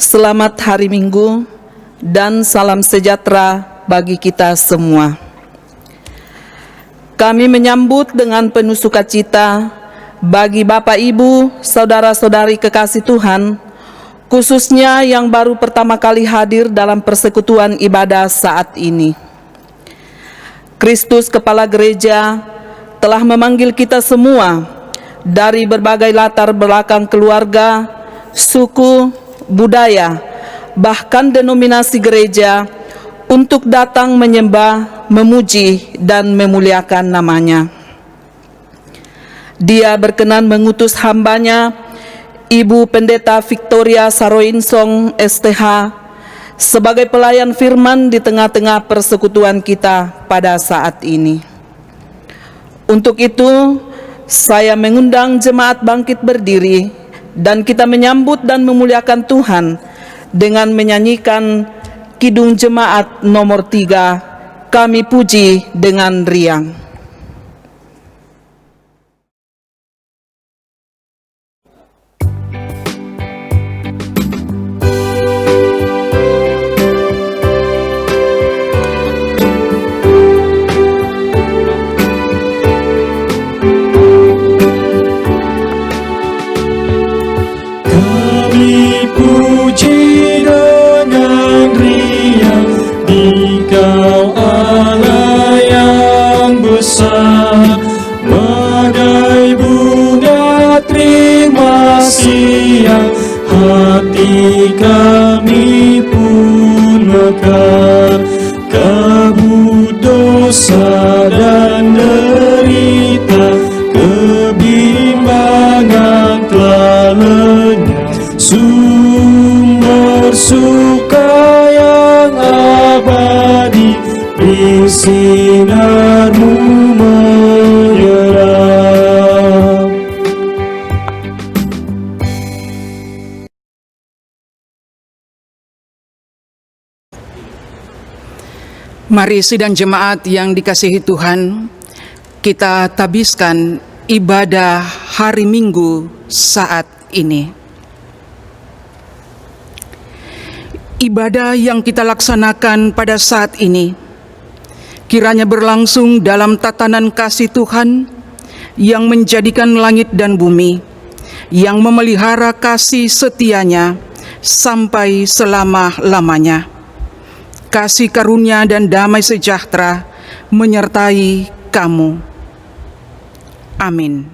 Selamat hari Minggu dan salam sejahtera bagi kita semua. Kami menyambut dengan penuh sukacita bagi Bapak, Ibu, Saudara-saudari kekasih Tuhan, khususnya yang baru pertama kali hadir dalam persekutuan ibadah saat ini. Kristus Kepala Gereja telah memanggil kita semua dari berbagai latar belakang keluarga, suku, budaya, bahkan denominasi gereja untuk datang menyembah, memuji, dan memuliakan nama-Nya. Dia berkenan mengutus hamba-Nya, Ibu Pendeta Victoria Saroinsong STH, sebagai pelayan firman di tengah-tengah persekutuan kita pada saat ini. Untuk itu, saya mengundang jemaat bangkit berdiri dan kita menyambut dan memuliakan Tuhan dengan menyanyikan Kidung Jemaat nomor 3, Kami Puji dengan Riang. Bagai bunga terima siang, hati kami pun mekar. Kabut dosa dan derita, kebimbangan telah lenyap. Sumber suka yang abadi di sinar-Mu menyerap. Mari sidang jemaat yang dikasihi Tuhan, kita tabiskan ibadah hari Minggu saat ini. Ibadah yang kita laksanakan pada saat ini kiranya berlangsung dalam tatanan kasih Tuhan yang menjadikan langit dan bumi, yang memelihara kasih setianya sampai selama-lamanya. Kasih karunia dan damai sejahtera menyertai kamu. Amin.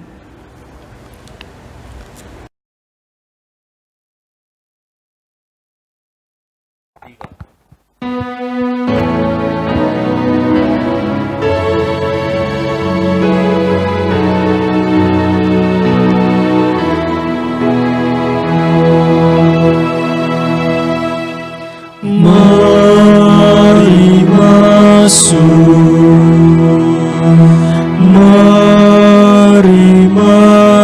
Mari masuk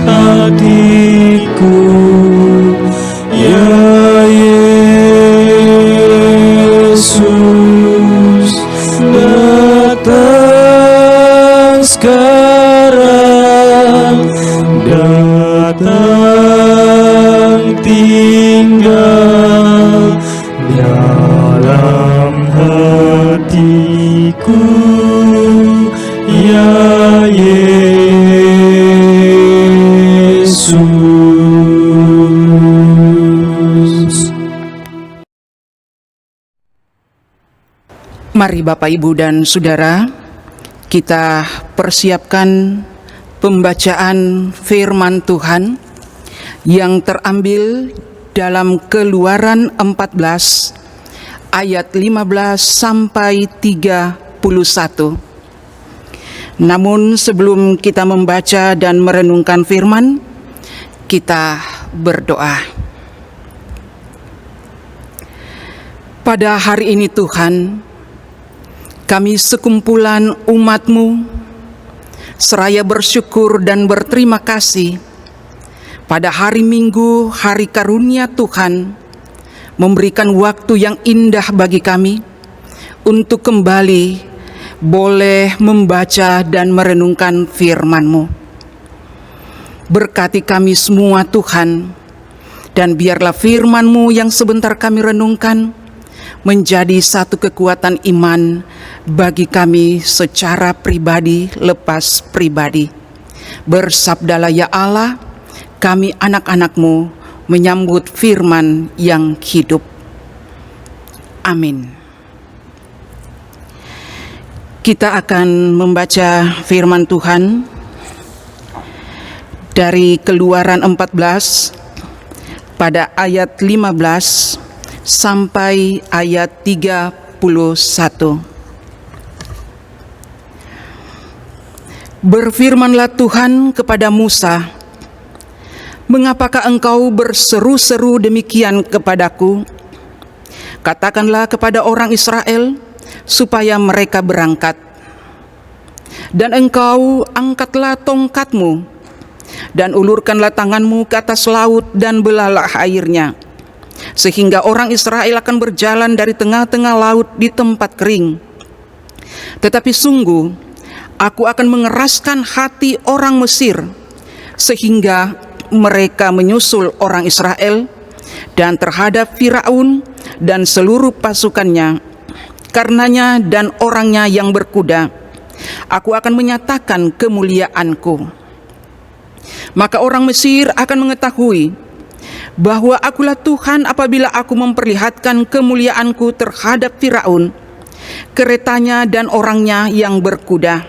hatiku, ya Yesus, datang sekarang, datang tinggal dalam hatiku, ya Yesus. Mari Bapak, Ibu, dan Saudara, kita persiapkan pembacaan firman Tuhan yang terambil dalam Keluaran 14 ayat 15 sampai 31. Namun sebelum kita membaca dan merenungkan firman, kita berdoa. Pada hari ini Tuhan, kami sekumpulan umat-Mu seraya bersyukur dan berterima kasih pada hari Minggu, hari karunia Tuhan, memberikan waktu yang indah bagi kami untuk kembali boleh membaca dan merenungkan firman-Mu. Berkati kami semua Tuhan, dan biarlah firman-Mu yang sebentar kami renungkan menjadi satu kekuatan iman bagi kami secara pribadi lepas pribadi. Bersabdalah ya Allah, kami anak-anak-Mu menyambut firman yang hidup. Amin. Kita akan membaca firman Tuhan dari Keluaran 14 pada ayat 15 sampai ayat 31. Berfirmanlah Tuhan kepada Musa, "Mengapakah engkau berseru-seru demikian kepadaku? Katakanlah kepada orang Israel supaya mereka berangkat. Dan engkau angkatlah tongkatmu dan ulurkanlah tanganmu ke atas laut dan belalah airnya, sehingga orang Israel akan berjalan dari tengah-tengah laut di tempat kering. Tetapi sungguh, aku akan mengeraskan hati orang Mesir, sehingga mereka menyusul orang Israel, dan terhadap Firaun dan seluruh pasukannya, karenanya dan orangnya yang berkuda, aku akan menyatakan kemuliaanku. Maka orang Mesir akan mengetahui bahwa akulah Tuhan apabila aku memperlihatkan kemuliaanku terhadap Firaun, keretanya dan orangnya yang berkuda."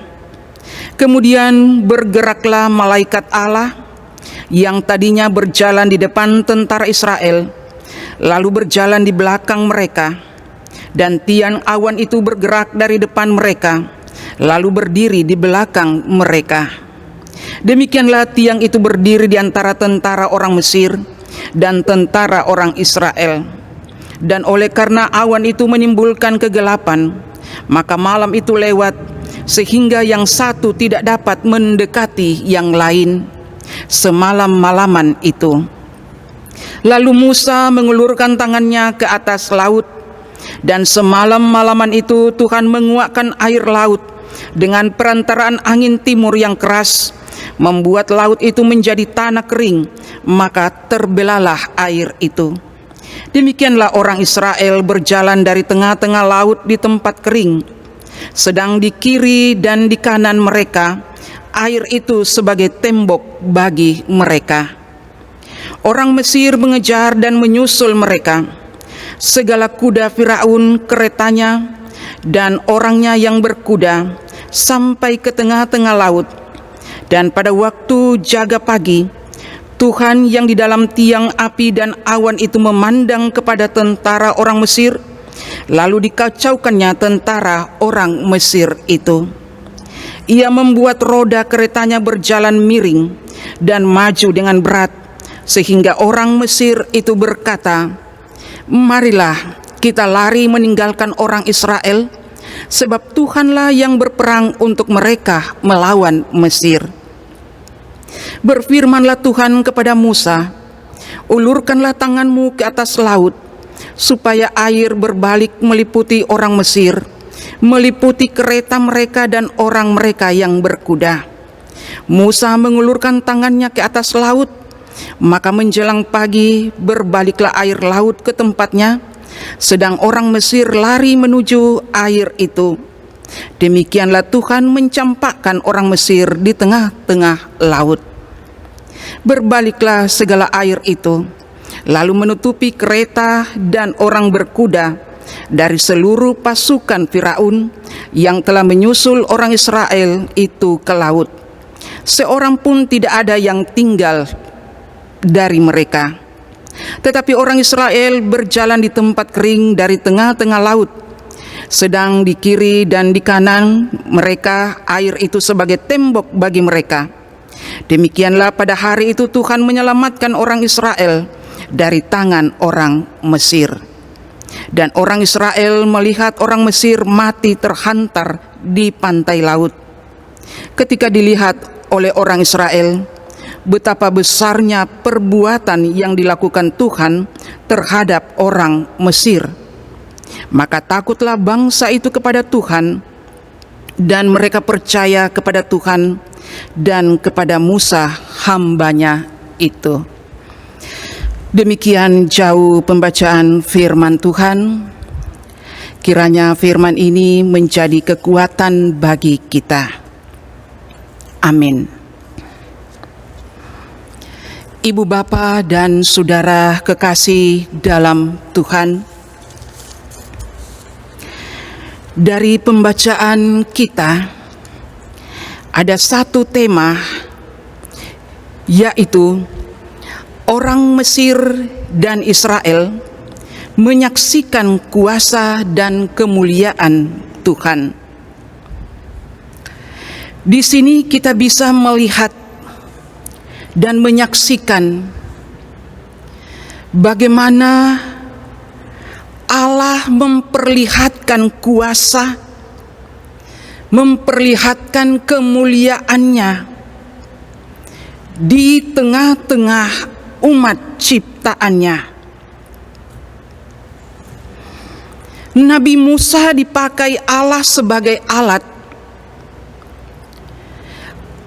Kemudian bergeraklah malaikat Allah yang tadinya berjalan di depan tentara Israel, lalu berjalan di belakang mereka, dan tiang awan itu bergerak dari depan mereka, lalu berdiri di belakang mereka. Demikianlah tiang itu berdiri di antara tentara orang Mesir dan tentara orang Israel. Dan oleh karena awan itu menimbulkan kegelapan, maka malam itu lewat, sehingga yang satu tidak dapat mendekati yang lain semalam-malaman itu. Lalu Musa mengulurkan tangannya ke atas laut, dan semalam-malaman itu Tuhan menguakkan air laut dengan perantaraan angin timur yang keras, membuat laut itu menjadi tanah kering, maka terbelalah air itu. Demikianlah orang Israel berjalan dari tengah-tengah laut di tempat kering, sedang di kiri dan di kanan mereka air itu sebagai tembok bagi mereka. Orang Mesir mengejar dan menyusul mereka. Segala kuda Firaun, keretanya, dan orangnya yang berkuda sampai ke tengah-tengah laut. Dan pada waktu jaga pagi, Tuhan yang di dalam tiang api dan awan itu memandang kepada tentara orang Mesir, lalu dikacaukannya tentara orang Mesir itu. Ia membuat roda keretanya berjalan miring dan maju dengan berat, sehingga orang Mesir itu berkata, "Marilah kita lari meninggalkan orang Israel, sebab Tuhanlah yang berperang untuk mereka melawan Mesir." Berfirmanlah Tuhan kepada Musa, "Ulurkanlah tanganmu ke atas laut, supaya air berbalik meliputi orang Mesir, meliputi kereta mereka dan orang mereka yang berkuda." Musa mengulurkan tangannya ke atas laut, maka menjelang pagi berbaliklah air laut ke tempatnya, sedang orang Mesir lari menuju air itu. Demikianlah Tuhan mencampakkan orang Mesir di tengah-tengah laut. Berbaliklah segala air itu, lalu menutupi kereta dan orang berkuda dari seluruh pasukan Firaun yang telah menyusul orang Israel itu ke laut. Seorang pun tidak ada yang tinggal dari mereka. Tetapi orang Israel berjalan di tempat kering dari tengah-tengah laut, sedang di kiri dan di kanan mereka air itu sebagai tembok bagi mereka. Demikianlah pada hari itu Tuhan menyelamatkan orang Israel dari tangan orang Mesir. Dan orang Israel melihat orang Mesir mati terhantar di pantai laut. Ketika dilihat oleh orang Israel betapa besarnya perbuatan yang dilakukan Tuhan terhadap orang Mesir, maka takutlah bangsa itu kepada Tuhan, dan mereka percaya kepada Tuhan dan kepada Musa hambanya itu. Demikian jauh pembacaan firman Tuhan. Kiranya firman ini menjadi kekuatan bagi kita. Amin. Ibu bapa dan saudara kekasih dalam Tuhan, dari pembacaan kita ada satu tema, yaitu orang Mesir dan Israel menyaksikan kuasa dan kemuliaan Tuhan. Di sini kita bisa melihat dan menyaksikan bagaimana Allah memperlihatkan kuasa, memperlihatkan kemuliaannya di tengah-tengah umat ciptaannya. Nabi Musa dipakai Allah sebagai alat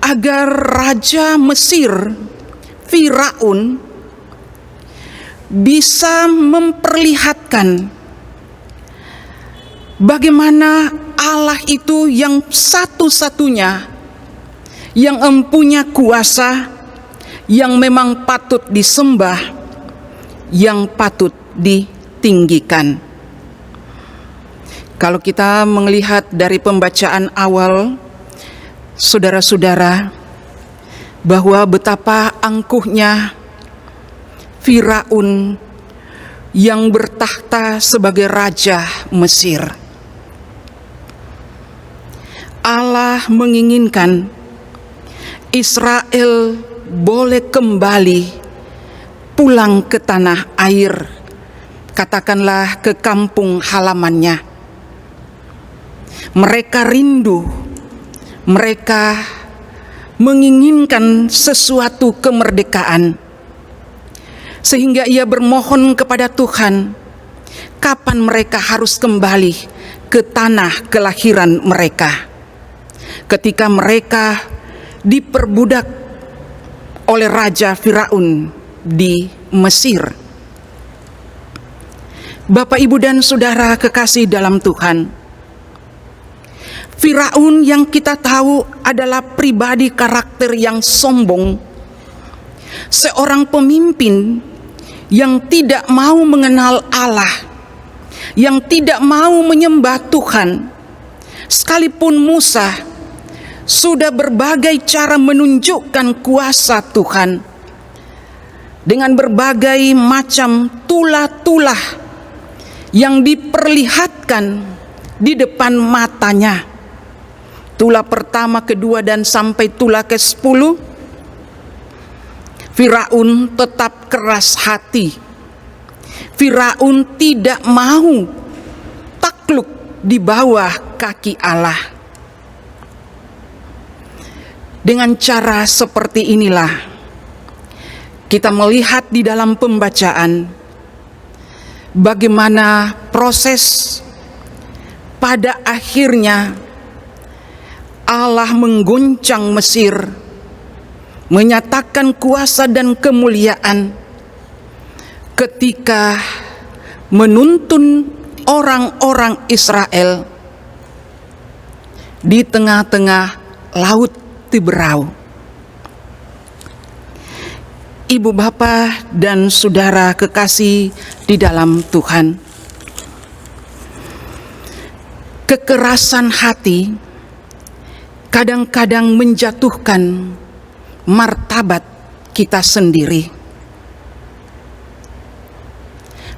agar Raja Mesir, Firaun, bisa memperlihatkan bagaimana Allah itu yang satu-satunya yang mempunyai kuasa, yang memang patut disembah, yang patut ditinggikan. Kalau kita melihat dari pembacaan awal, saudara-saudara, bahwa betapa angkuhnya Firaun yang bertahta sebagai raja Mesir. Allah menginginkan Israel boleh kembali pulang ke tanah air, katakanlah ke kampung halamannya. Mereka rindu, mereka menginginkan sesuatu kemerdekaan, sehingga ia bermohon kepada Tuhan, kapan mereka harus kembali ke tanah kelahiran mereka, ketika mereka diperbudak oleh Raja Firaun di Mesir. Bapak, Ibu, dan Saudara kekasih dalam Tuhan, Firaun yang kita tahu adalah pribadi karakter yang sombong, seorang pemimpin yang tidak mau mengenal Allah, yang tidak mau menyembah Tuhan. Sekalipun Musa sudah berbagai cara menunjukkan kuasa Tuhan dengan berbagai macam tulah-tulah yang diperlihatkan di depan matanya. Tulah pertama, kedua, dan sampai tulah ke-10, Firaun tetap keras hati. Firaun tidak mau takluk di bawah kaki Allah. Dengan cara seperti inilah kita melihat di dalam pembacaan bagaimana proses pada akhirnya Allah mengguncang Mesir, menyatakan kuasa dan kemuliaan ketika menuntun orang-orang Israel di tengah-tengah Laut Tiberau. Ibu, bapa, dan saudara kekasih di dalam Tuhan, kekerasan hati kadang-kadang menjatuhkan martabat kita sendiri.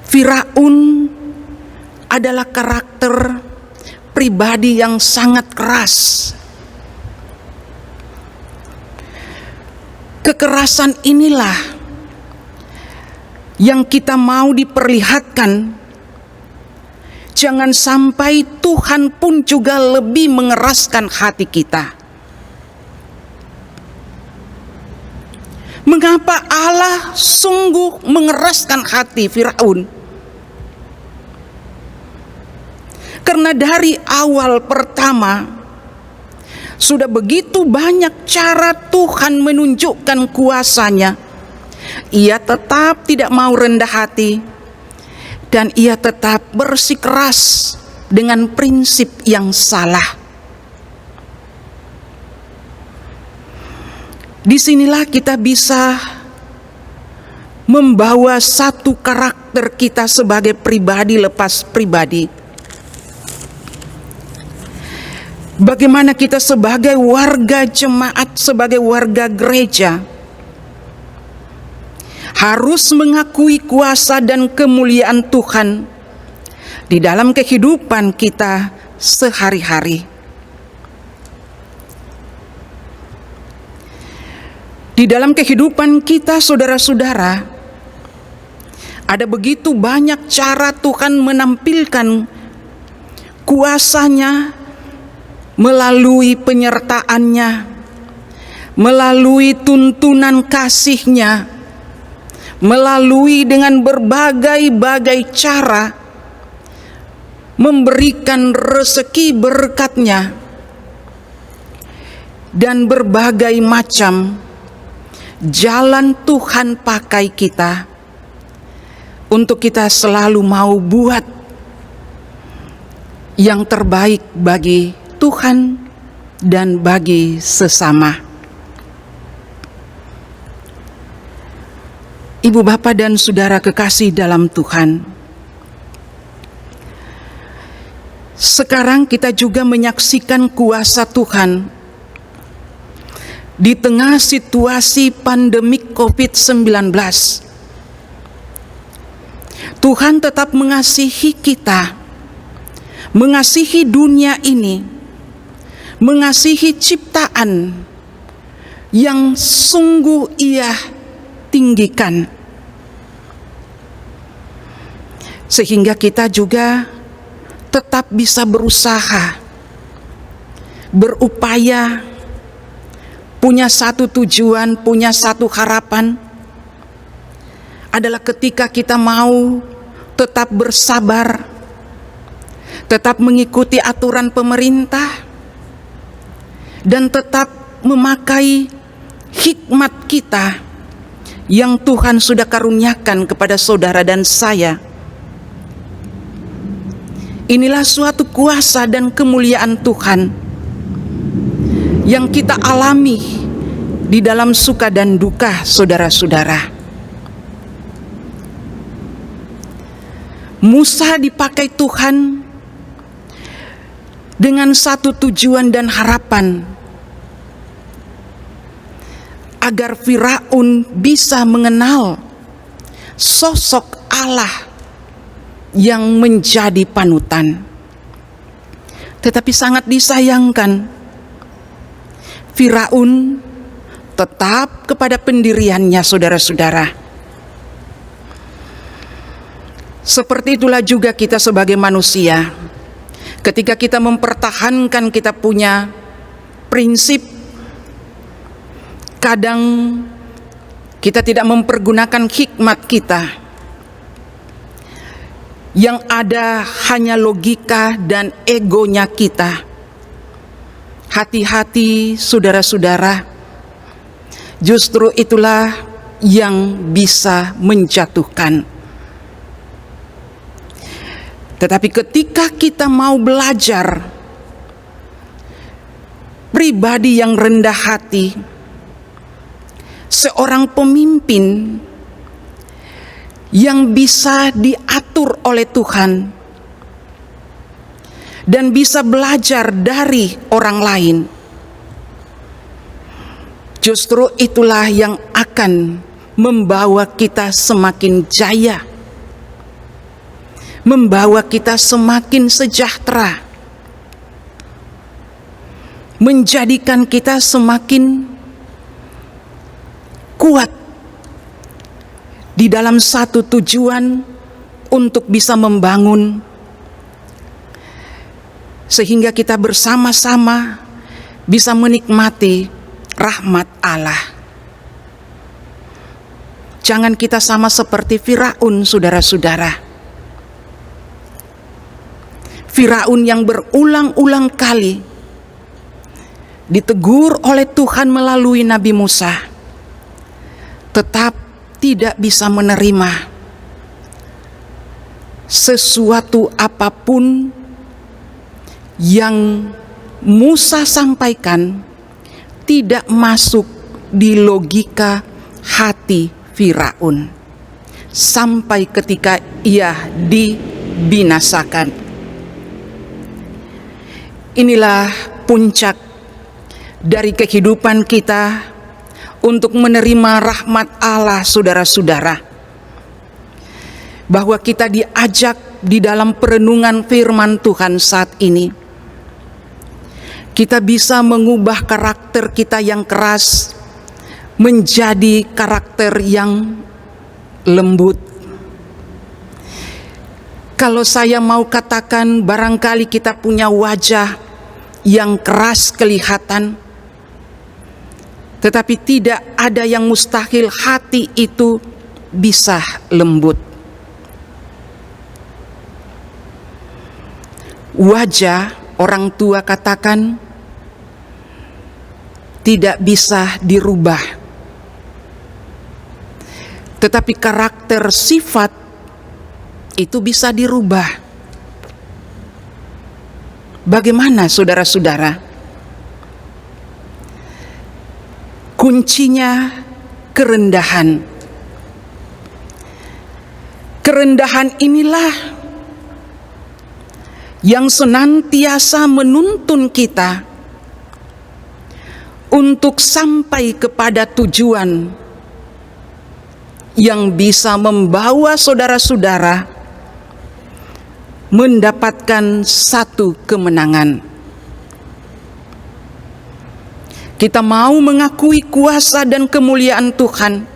Firaun adalah karakter pribadi yang sangat keras. Kekerasan inilah yang kita mau diperlihatkan. Jangan sampai Tuhan pun juga lebih mengeraskan hati kita. Mengapa Allah sungguh mengeraskan hati Firaun? Karena dari awal pertama Sudah begitu banyak cara Tuhan menunjukkan kuasa-Nya, ia tetap tidak mau rendah hati, dan ia tetap bersikeras dengan prinsip yang salah. Disinilah kita bisa membawa satu karakter kita sebagai pribadi lepas pribadi. Bagaimana kita sebagai warga jemaat, sebagai warga gereja, harus mengakui kuasa dan kemuliaan Tuhan di dalam kehidupan kita sehari-hari. Di dalam kehidupan kita, saudara-saudara, ada begitu banyak cara Tuhan menampilkan kuasa-Nya melalui penyertaan-Nya, melalui tuntunan kasih-Nya, melalui dengan berbagai-bagai cara memberikan rezeki berkat-Nya, dan berbagai macam jalan Tuhan pakai kita untuk kita selalu mau buat yang terbaik bagi Tuhan dan bagi sesama. Ibu, Bapak, dan saudara kekasih dalam Tuhan, sekarang kita juga menyaksikan kuasa Tuhan di tengah situasi pandemik COVID-19. Tuhan tetap mengasihi kita, mengasihi dunia ini, mengasihi ciptaan yang sungguh Ia tinggikan, sehingga kita juga tetap bisa berusaha, berupaya, punya satu tujuan, punya satu harapan, adalah ketika kita mau tetap bersabar, tetap mengikuti aturan pemerintah, dan tetap memakai hikmat kita yang Tuhan sudah karuniakan kepada saudara dan saya. Inilah suatu kuasa dan kemuliaan Tuhan yang kita alami di dalam suka dan duka, saudara-saudara. Musa dipakai Tuhan dengan satu tujuan dan harapan, agar Firaun bisa mengenal sosok Allah yang menjadi panutan. Tetapi sangat disayangkan, Firaun tetap kepada pendiriannya, saudara-saudara. Seperti itulah juga kita sebagai manusia. Ketika kita mempertahankan kita punya prinsip, kadang kita tidak mempergunakan hikmat kita. Yang ada hanya logika dan egonya kita. Hati-hati, saudara-saudara. Justru itulah yang bisa menjatuhkan. Tetapi ketika kita mau belajar pribadi yang rendah hati, seorang pemimpin yang bisa diatur oleh Tuhan dan bisa belajar dari orang lain, justru itulah yang akan membawa kita semakin jaya, membawa kita semakin sejahtera, menjadikan kita semakin kuat di dalam satu tujuan untuk bisa membangun, sehingga kita bersama-sama bisa menikmati rahmat Allah. Jangan kita sama seperti Firaun, saudara-saudara. Firaun yang berulang-ulang kali ditegur oleh Tuhan melalui Nabi Musa, tetap tidak bisa menerima sesuatu apapun yang Musa sampaikan tidak masuk di logika hati Firaun sampai ketika ia dibinasakan. Inilah puncak dari kehidupan kita untuk menerima rahmat Allah, saudara-saudara, bahwa kita diajak di dalam perenungan firman Tuhan saat ini. Kita bisa mengubah karakter kita yang keras menjadi karakter yang lembut. Kalau saya mau katakan, barangkali kita punya wajah yang keras kelihatan, tetapi tidak ada yang mustahil hati itu bisa lembut. Wajah, orang tua katakan, tidak bisa dirubah, tetapi karakter sifat itu bisa dirubah. Bagaimana, saudara-saudara? Kuncinya kerendahan. Kerendahan inilah yang senantiasa menuntun kita untuk sampai kepada tujuan yang bisa membawa saudara-saudara mendapatkan satu kemenangan. Kita mau mengakui kuasa dan kemuliaan Tuhan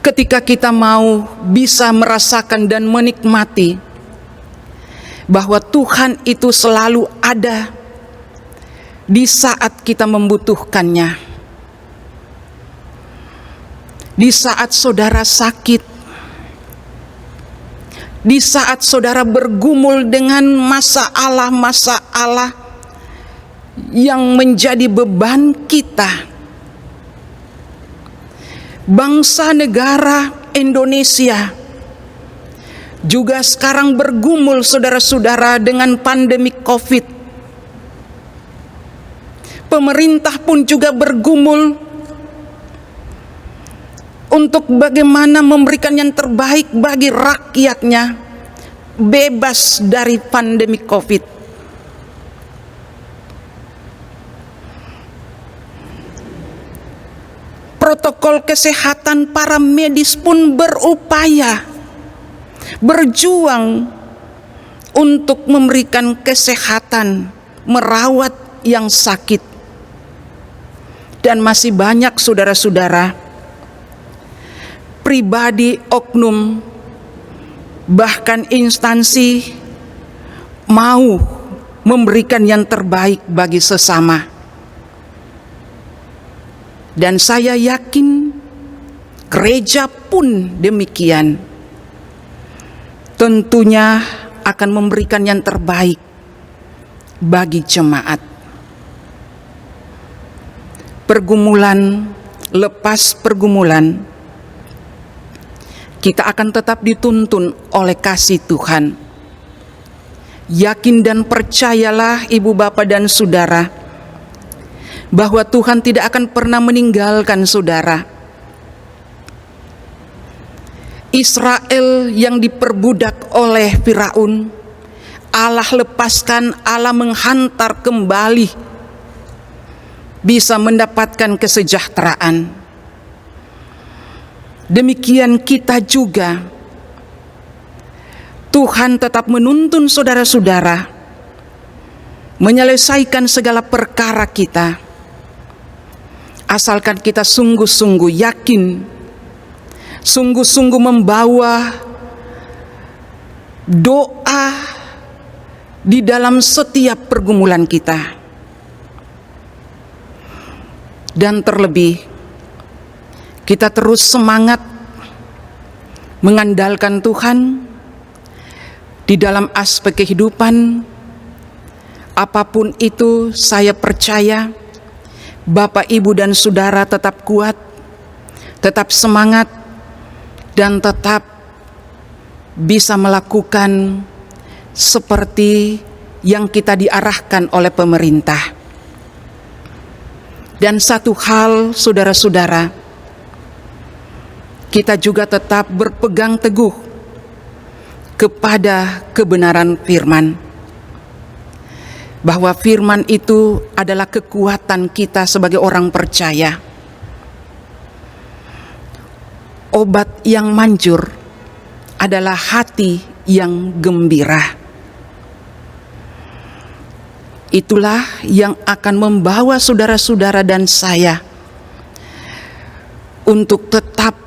ketika kita mau bisa merasakan dan menikmati bahwa Tuhan itu selalu ada di saat kita membutuhkannya. Di saat saudara sakit, di saat saudara bergumul dengan masalah-masalah yang menjadi beban kita. Bangsa negara Indonesia juga sekarang bergumul, saudara-saudara, dengan pandemi COVID. Pemerintah pun juga bergumul untuk bagaimana memberikan yang terbaik bagi rakyatnya bebas dari pandemi COVID. Protokol kesehatan para medis pun berupaya, berjuang untuk memberikan kesehatan, merawat yang sakit. Dan masih banyak, saudara-saudara, pribadi, oknum, bahkan instansi mau memberikan yang terbaik bagi sesama. Dan saya yakin gereja pun demikian. Tentunya akan memberikan yang terbaik bagi jemaat. Pergumulan lepas pergumulan, kita akan tetap dituntun oleh kasih Tuhan. Yakin dan percayalah, ibu, bapak, dan saudara, bahwa Tuhan tidak akan pernah meninggalkan saudara. Israel yang diperbudak oleh Firaun, Allah lepaskan, Allah menghantar kembali, bisa mendapatkan kesejahteraan. Demikian kita juga, Tuhan tetap menuntun saudara-saudara menyelesaikan segala perkara kita, asalkan kita sungguh-sungguh yakin, sungguh-sungguh membawa doa di dalam setiap pergumulan kita. Dan terlebih, kita terus semangat mengandalkan Tuhan di dalam aspek kehidupan, Apapun itu, saya percaya Bapak, Ibu, dan Saudara tetap kuat, tetap semangat, dan tetap bisa melakukan seperti yang kita diarahkan oleh pemerintah. Dan satu hal, saudara-saudara, kita juga tetap berpegang teguh kepada kebenaran firman, bahwa firman itu adalah kekuatan kita sebagai orang percaya. Obat yang manjur adalah hati yang gembira. Itulah yang akan membawa saudara-saudara dan saya untuk tetap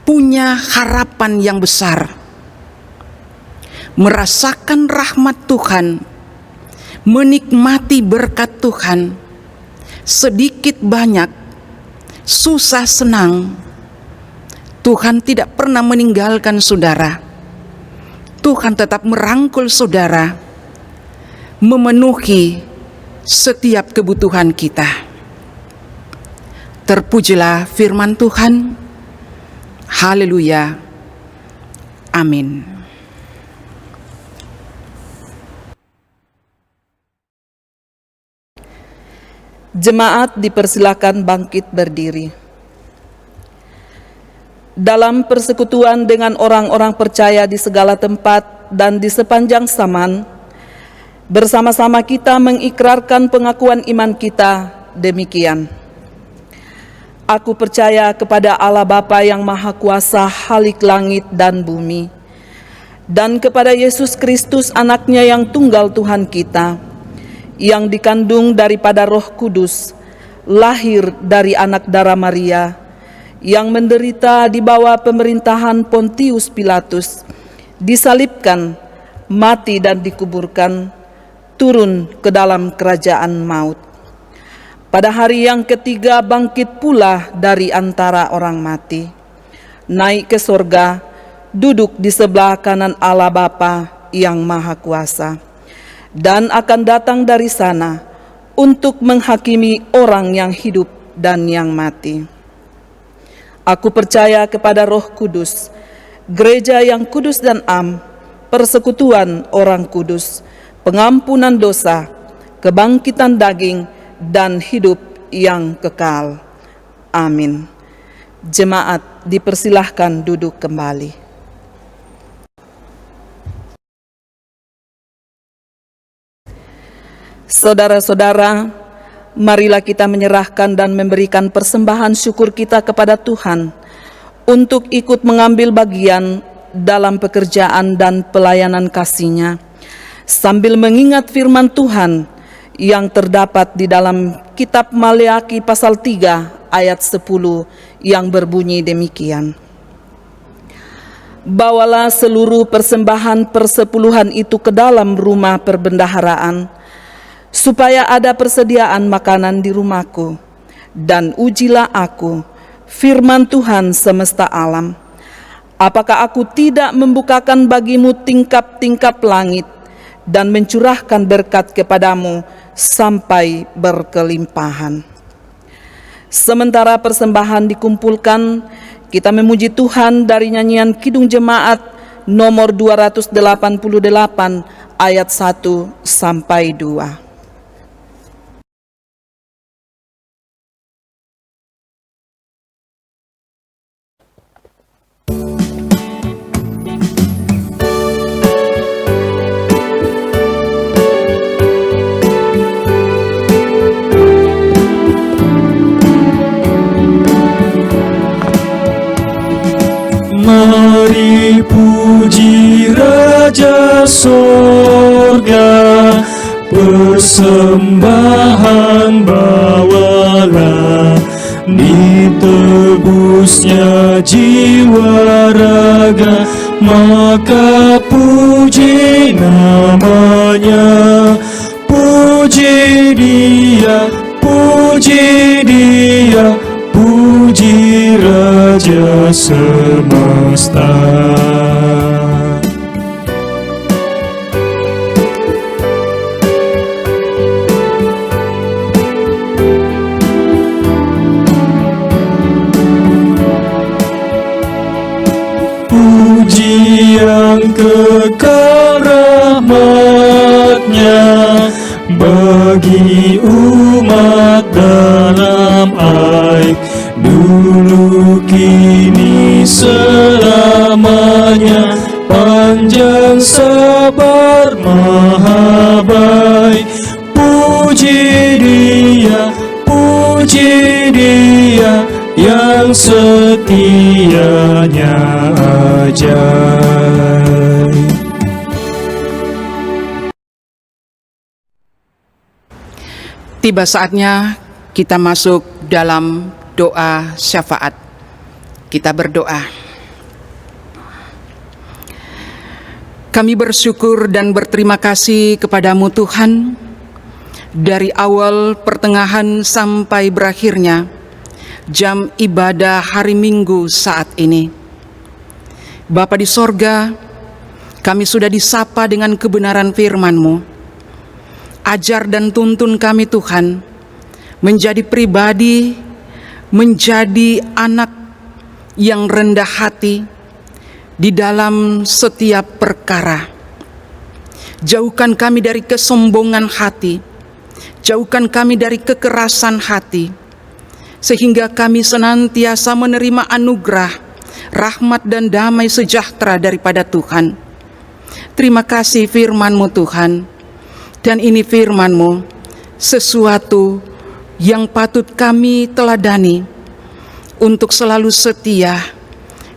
punya harapan yang besar, merasakan rahmat Tuhan, menikmati berkat Tuhan, sedikit banyak, susah senang. Tuhan tidak pernah meninggalkan saudara. Tuhan tetap merangkul saudara, memenuhi setiap kebutuhan kita. Terpujilah firman Tuhan. Haleluya. Amin. Jemaat dipersilakan bangkit berdiri. Dalam persekutuan dengan orang-orang percaya di segala tempat dan di sepanjang zaman, bersama-sama kita mengikrarkan pengakuan iman kita demikian. Aku percaya kepada Allah Bapa yang Maha Kuasa, Khalik langit dan bumi, dan kepada Yesus Kristus anaknya yang tunggal Tuhan kita, yang dikandung daripada Roh Kudus, lahir dari anak darah Maria, yang menderita di bawah pemerintahan Pontius Pilatus, disalibkan, mati dan dikuburkan, turun ke dalam kerajaan maut. Pada hari yang ketiga bangkit pula dari antara orang mati, naik ke sorga, duduk di sebelah kanan Allah Bapa yang Maha Kuasa, dan akan datang dari sana untuk menghakimi orang yang hidup dan yang mati. Aku percaya kepada Roh Kudus, gereja yang kudus dan am, persekutuan orang kudus, pengampunan dosa, kebangkitan daging, dan hidup yang kekal. Amin. Jemaat dipersilahkan duduk kembali. Saudara-saudara, marilah kita menyerahkan dan memberikan persembahan syukur kita kepada Tuhan untuk ikut mengambil bagian dalam pekerjaan dan pelayanan kasih-Nya, sambil mengingat firman Tuhan yang terdapat di dalam kitab Maleaki pasal 3 ayat 10 yang berbunyi demikian. Bawalah seluruh persembahan persepuluhan itu ke dalam rumah perbendaharaan, supaya ada persediaan makanan di rumahku, dan ujilah aku, firman Tuhan semesta alam, apakah aku tidak membukakan bagimu tingkap-tingkap langit, dan mencurahkan berkat kepadamu sampai berkelimpahan. Sementara persembahan dikumpulkan, kita memuji Tuhan dari nyanyian Kidung Jemaat nomor 288 ayat 1 sampai 2. Mari puji Raja Sorga, persembahan bawalah, ditebusnya jiwa raga, maka puji namanya. Puji Dia, puji Dia, puji Raja semesta. kekal rahmat-Nya bagi umat dalam aib, dulu kini selamanya. Panjang sabar maha baik, puji Dia, puji Dia yang setianya ajaib. Tiba saatnya kita masuk dalam doa syafaat. Kita berdoa. Kami bersyukur dan berterima kasih kepadamu Tuhan, dari awal, pertengahan, sampai berakhirnya jam ibadah hari Minggu saat ini. Bapa di sorga, kami sudah disapa dengan kebenaran firman-Mu. Ajar dan tuntun kami Tuhan, menjadi pribadi, menjadi anak yang rendah hati di dalam setiap perkara. Jauhkan kami dari kesombongan hati, jauhkan kami dari kekerasan hati, sehingga kami senantiasa menerima anugerah, rahmat dan damai sejahtera daripada Tuhan. Terima kasih firman-Mu Tuhan, dan ini firman-Mu sesuatu yang patut kami teladani untuk selalu setia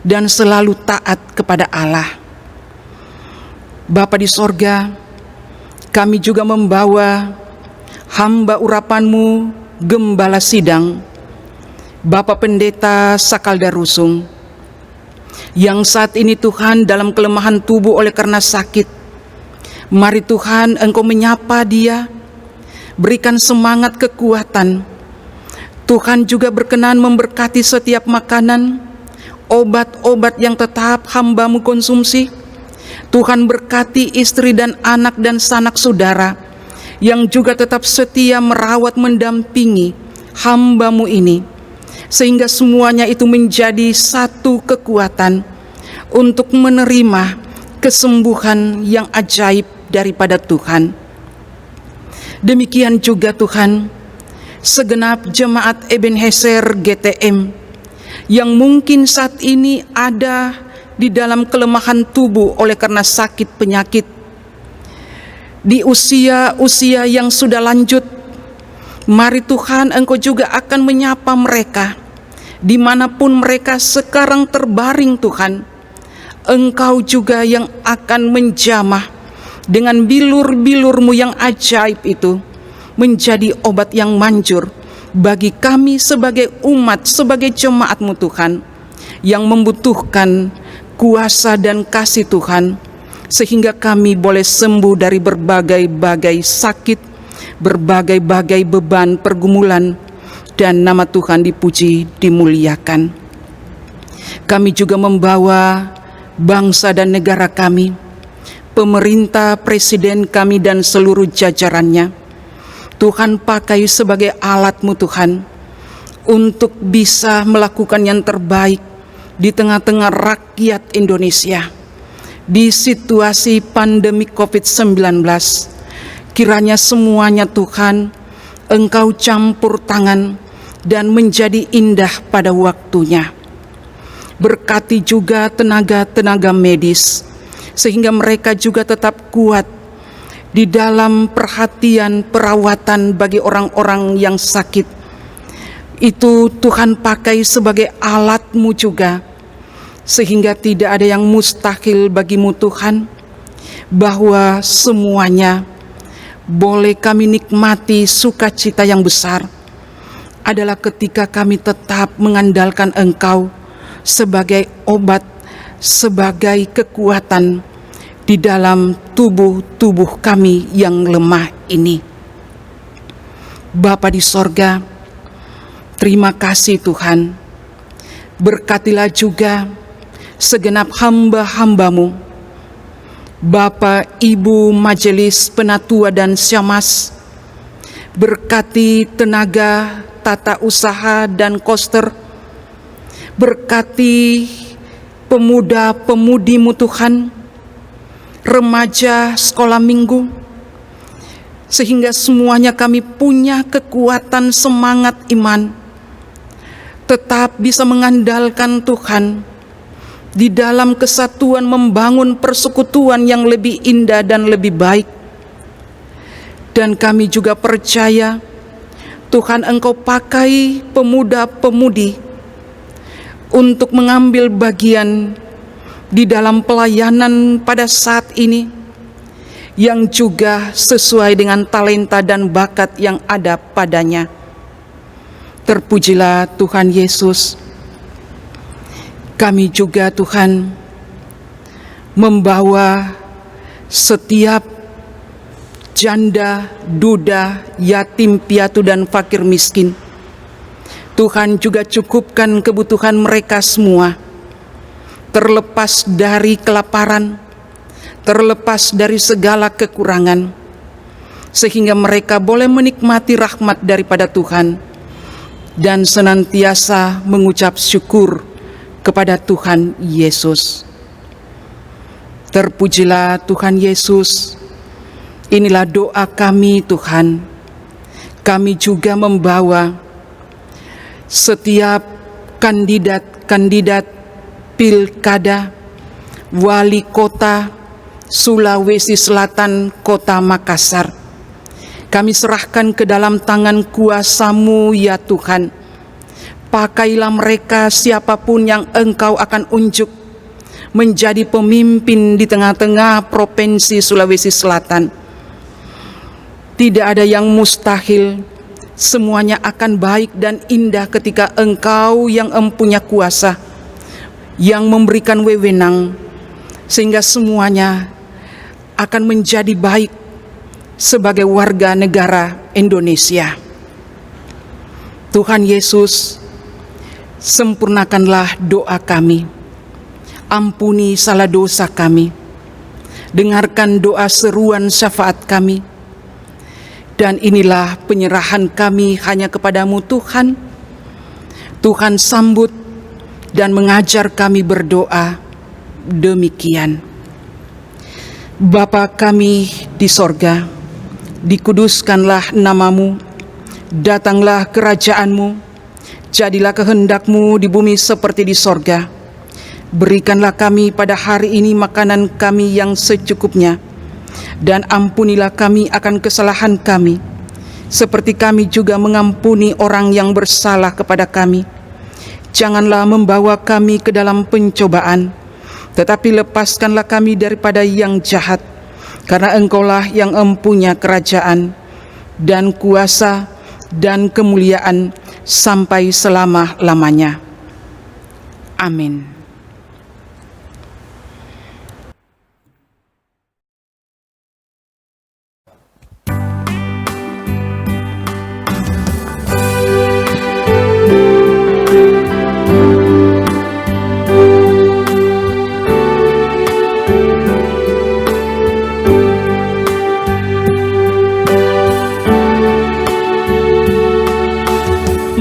dan selalu taat kepada Allah. Bapa di sorga, kami juga membawa hamba urapan-Mu, Gembala Sidang, Bapak Pendeta Sakalda Rusung, yang saat ini Tuhan dalam kelemahan tubuh oleh karena sakit. Mari Tuhan Engkau menyapa dia, berikan semangat kekuatan. Tuhan juga berkenan memberkati setiap makanan, obat-obat yang tetap hamba-Mu konsumsi. Tuhan berkati istri dan anak dan sanak saudara yang juga tetap setia merawat mendampingi hamba-Mu ini, sehingga semuanya itu menjadi satu kekuatan untuk menerima kesembuhan yang ajaib daripada Tuhan. Demikian juga Tuhan, segenap jemaat Ebenezer GTM yang mungkin saat ini ada di dalam kelemahan tubuh oleh karena sakit penyakit, di usia-usia yang sudah lanjut. Mari Tuhan Engkau juga akan menyapa mereka dimanapun mereka sekarang terbaring Tuhan. Engkau juga yang akan menjamah dengan bilur-bilur-Mu yang ajaib itu menjadi obat yang manjur bagi kami sebagai umat, sebagai jemaat-Mu Tuhan, yang membutuhkan kuasa dan kasih Tuhan, sehingga kami boleh sembuh dari berbagai-bagai sakit, berbagai-bagai beban pergumulan, dan nama Tuhan dipuji, dimuliakan. Kami juga membawa bangsa dan negara kami, pemerintah, presiden kami, dan seluruh jajarannya. Tuhan pakai sebagai alat-Mu Tuhan, untuk bisa melakukan yang terbaik di tengah-tengah rakyat Indonesia di situasi pandemi COVID-19. Kiranya semuanya Tuhan Engkau campur tangan dan menjadi indah pada waktunya. Berkati juga tenaga-tenaga medis, sehingga mereka juga tetap kuat di dalam perhatian perawatan bagi orang-orang yang sakit. Itu Tuhan pakai sebagai alat-Mu juga, sehingga tidak ada yang mustahil bagi-Mu Tuhan, bahwa semuanya boleh kami nikmati sukacita yang besar adalah ketika kami tetap mengandalkan Engkau sebagai obat, sebagai kekuatan di dalam tubuh-tubuh kami yang lemah ini. Bapa di sorga, terima kasih Tuhan. Berkatilah juga segenap hamba-hamba-Mu, Bapak, Ibu, Majelis Penatua dan Syamas. Berkati tenaga, tata usaha dan koster. Berkati pemuda-pemudi-Mu Tuhan, remaja, sekolah minggu, sehingga semuanya kami punya kekuatan semangat iman, tetap bisa mengandalkan Tuhan di dalam kesatuan membangun persekutuan yang lebih indah dan lebih baik. Dan kami juga percaya Tuhan Engkau pakai pemuda-pemudi untuk mengambil bagian di dalam pelayanan pada saat ini, yang juga sesuai dengan talenta dan bakat yang ada padanya. Terpujilah Tuhan Yesus. Kami juga Tuhan membawa setiap janda, duda, yatim piatu dan fakir miskin. Tuhan juga cukupkan kebutuhan mereka semua, terlepas dari kelaparan, terlepas dari segala kekurangan, sehingga mereka boleh menikmati rahmat daripada Tuhan dan senantiasa mengucap syukur kepada Tuhan Yesus. Terpujilah Tuhan Yesus. Inilah doa kami Tuhan. Kami juga membawa setiap kandidat-kandidat pilkada wali kota Sulawesi Selatan Kota Makassar. Kami serahkan ke dalam tangan kuasa-Mu ya Tuhan. Pakailah mereka siapapun yang Engkau akan unjuk menjadi pemimpin di tengah-tengah Provinsi Sulawesi Selatan. Tidak ada yang mustahil, semuanya akan baik dan indah ketika Engkau yang empunya kuasa, yang memberikan wewenang, sehingga semuanya akan menjadi baik sebagai warga negara Indonesia. Tuhan Yesus, sempurnakanlah doa kami, ampuni salah dosa kami, dengarkan doa seruan syafaat kami, dan inilah penyerahan kami hanya kepadamu Tuhan. Tuhan sambut dan mengajar kami berdoa demikian. Bapa kami di sorga, dikuduskanlah namamu, datanglah kerajaanmu, jadilah kehendak-Mu di bumi seperti di sorga. Berikanlah kami pada hari ini makanan kami yang secukupnya, dan ampunilah kami akan kesalahan kami, seperti kami juga mengampuni orang yang bersalah kepada kami. Janganlah membawa kami ke dalam pencobaan, tetapi lepaskanlah kami daripada yang jahat, karena Engkaulah yang empunya kerajaan dan kuasa dan kemuliaan sampai selama-lamanya. Amin.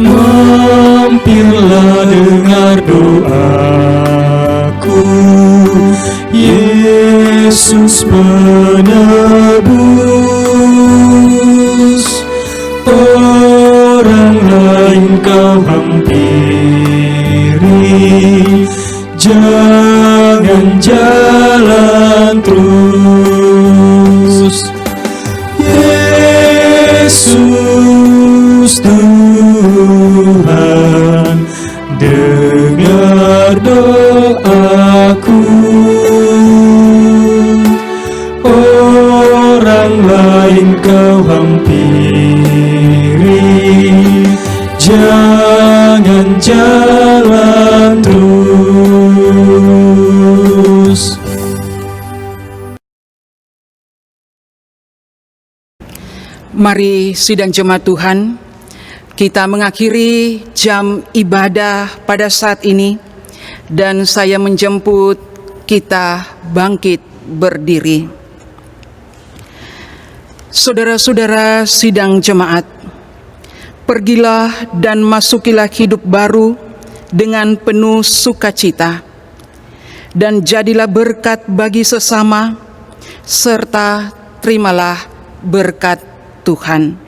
Mampirlah dengar doaku, Yesus penebus. Orang lain kau hampiri, jangan jalan terus. Yesus Tuhan, dengar doaku. Orang lain kau hampiri, jangan jalan terus. Mari sidang jemaat Tuhan, kita mengakhiri jam ibadah pada saat ini, dan saya menjemput kita bangkit berdiri. Saudara-saudara sidang jemaat, pergilah dan masukilah hidup baru dengan penuh sukacita, dan jadilah berkat bagi sesama serta terimalah berkat Tuhan.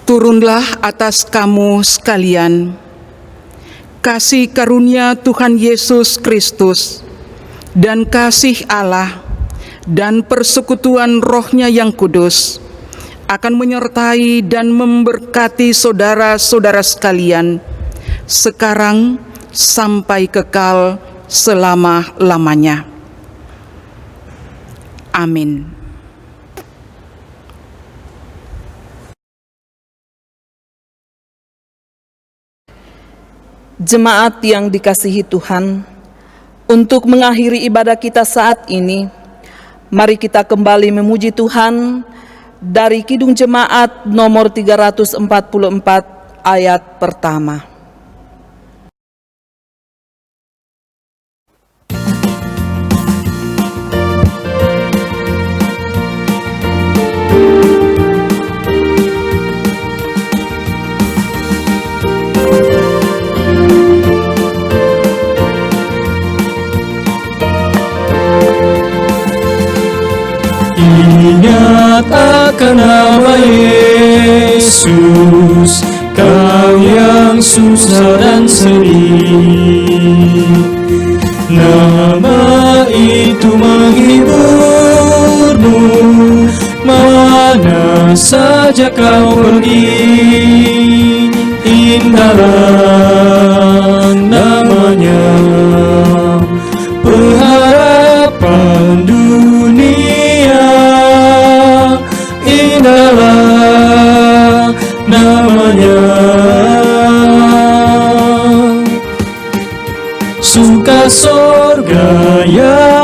Turunlah atas kamu sekalian kasih karunia Tuhan Yesus Kristus dan kasih Allah dan persekutuan Roh-Nya yang kudus akan menyertai dan memberkati saudara-saudara sekalian sekarang sampai kekal selama-lamanya. Amin. Jemaat yang dikasihi Tuhan, untuk mengakhiri ibadah kita saat ini, mari kita kembali memuji Tuhan dari Kidung Jemaat nomor 344 ayat pertama. Ingat akan nama Yesus, kau yang susah dan sedih. Nama itu menghiburmu, mana saja kau pergi. Indahlah namanya, pengharapan dunia. Indahlah namanya, suka sorga yang